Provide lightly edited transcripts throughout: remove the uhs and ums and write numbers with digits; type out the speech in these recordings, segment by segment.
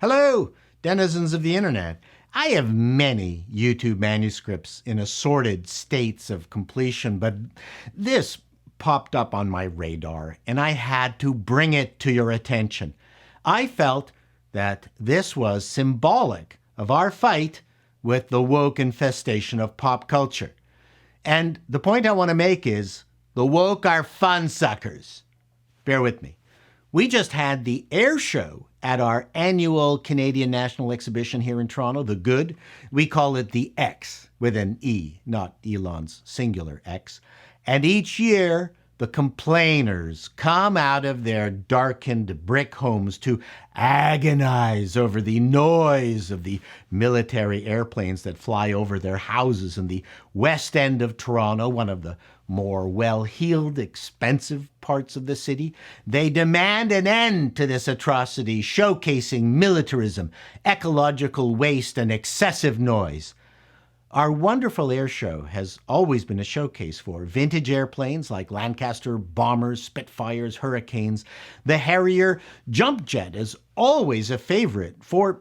Hello, denizens of the internet. I have many YouTube manuscripts in assorted states of completion, but this popped up on my radar and I had to bring it to your attention. I felt that this was symbolic of our fight with the woke infestation of pop culture. And the point I want to make is the woke are fun suckers. Bear with me. We just had the airshow at our annual Canadian National Exhibition here in Toronto, the Good. We call it the X with an E, not Elon's singular X. And each year, the complainers come out of their darkened brick homes to agonize over the noise of the military airplanes that fly over their houses in the west end of Toronto, one of the more well-heeled, expensive parts of the city. They demand an end to this atrocity, showcasing militarism, ecological waste, and excessive noise. Our wonderful air show has always been a showcase for vintage airplanes like Lancaster bombers, Spitfires, Hurricanes. The Harrier jump jet is always a favorite for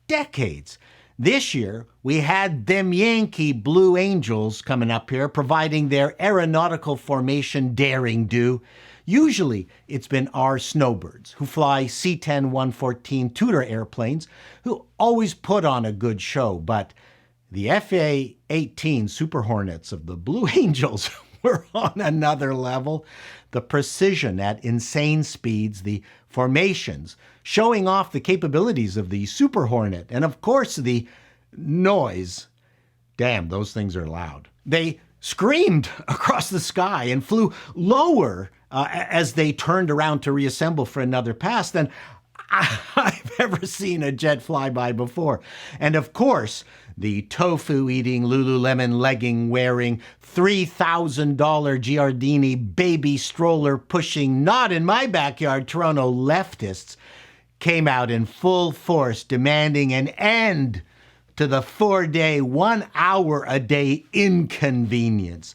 decades. This year, we had them Yankee Blue Angels coming up here, providing their aeronautical formation daring do. Usually, it's been our snowbirds who fly C-10-114 Tudor airplanes who always put on a good show, but the FA-18 Super Hornets of the Blue Angels were on another level. The precision at insane speeds, the formations, showing off the capabilities of the Super Hornet, and of course the noise. Damn, those things are loud. They screamed across the sky and flew lower as they turned around to reassemble for another pass than I've ever seen a jet fly by before. And of course, the tofu-eating, Lululemon legging-wearing, $3,000 Giardini baby stroller-pushing, not-in-my-backyard Toronto leftists came out in full force demanding an end to the 4-day, 1-hour-a-day inconvenience.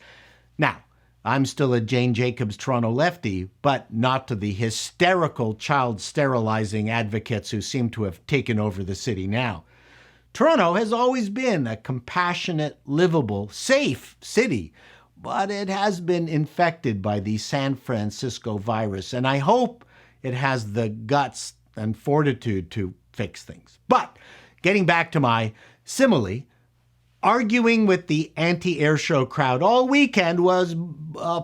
Now, I'm still a Jane Jacobs Toronto lefty, but not to the hysterical child sterilizing advocates who seem to have taken over the city now. Toronto has always been a compassionate, livable, safe city, but it has been infected by the San Francisco virus, and I hope it has the guts and fortitude to fix things. But getting back to my simile, arguing with the anti-airshow crowd all weekend was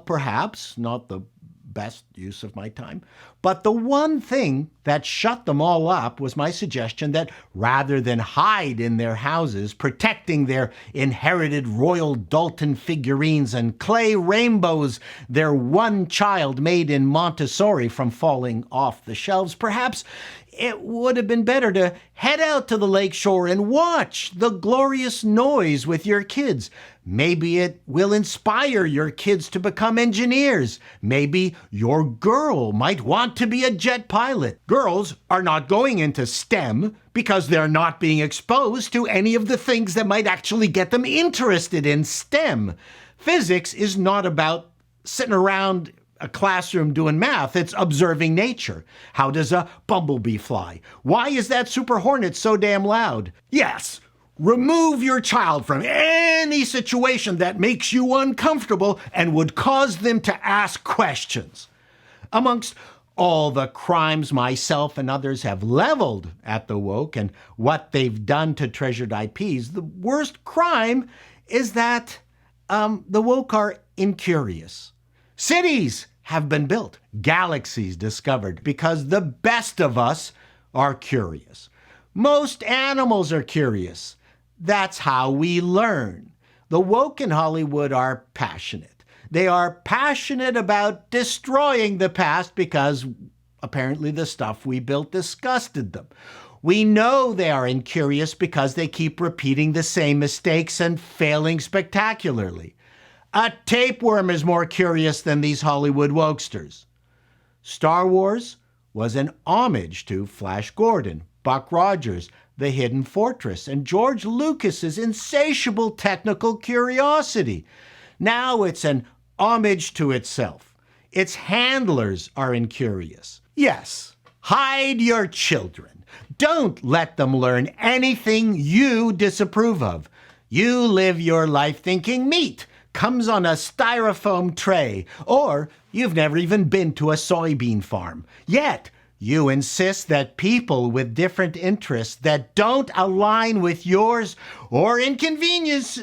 perhaps not the best use of my time. But the one thing that shut them all up was my suggestion that rather than hide in their houses, protecting their inherited Royal Dalton figurines and clay rainbows their one child made in Montessori from falling off the shelves, perhaps it would have been better to head out to the lakeshore and watch the glorious noise with your kids. Maybe it will inspire your kids to become engineers. Maybe your girl might want to be a jet pilot. Girls are not going into STEM because they're not being exposed to any of the things that might actually get them interested in STEM. Physics is not about sitting around a classroom doing math. It's observing nature. How does a bumblebee fly? Why is that Super Hornet so damn loud? Yes, remove your child from any situation that makes you uncomfortable and would cause them to ask questions. Amongst all the crimes myself and others have leveled at the woke and what they've done to treasured IPs, the worst crime is that the woke are incurious. Cities have been built, galaxies discovered, because the best of us are curious. Most animals are curious. That's how we learn. The woke in Hollywood are passionate. They are passionate about destroying the past because apparently the stuff we built disgusted them. We know they are incurious because they keep repeating the same mistakes and failing spectacularly. A tapeworm is more curious than these Hollywood wokesters. Star Wars was an homage to Flash Gordon, Buck Rogers, The Hidden Fortress, and George Lucas's insatiable technical curiosity. Now it's an homage to itself. Its handlers are incurious. Yes, Hide your children. Don't let them learn anything you disapprove of. You live your life thinking meat comes on a styrofoam tray, or you've never even been to a soybean farm. Yet, you insist that people with different interests that don't align with yours or inconveniences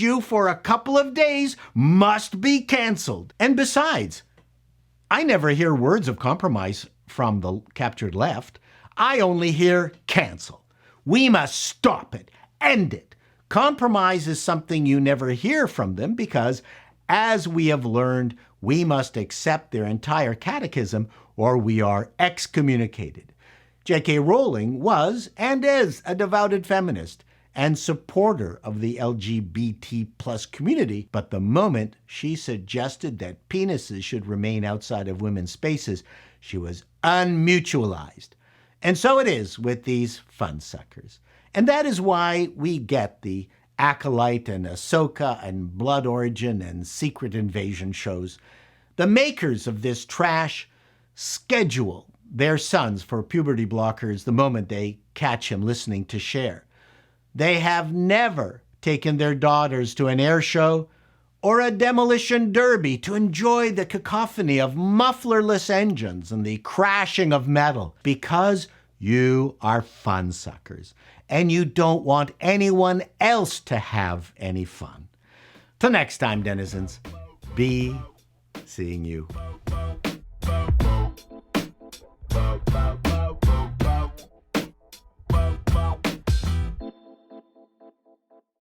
you for a couple of days must be canceled. And besides, I never hear words of compromise from the captured left. I only hear cancel. We must stop it, end it. Compromise is something you never hear from them because, as we have learned, we must accept their entire catechism or we are excommunicated. J.K. Rowling was and is a devoted feminist and supporter of the LGBT plus community, but the moment she suggested that penises should remain outside of women's spaces, she was unmutualized. And so it is with these fun suckers. And that is why we get the Acolyte and Ahsoka and Blood Origin and Secret Invasion shows. The makers of this trash schedule their sons for puberty blockers the moment they catch him listening to Cher. They have never taken their daughters to an air show or a demolition derby to enjoy the cacophony of mufflerless engines and the crashing of metal because you are fun suckers and you don't want anyone else to have any fun. Till next time, denizens, be seeing you.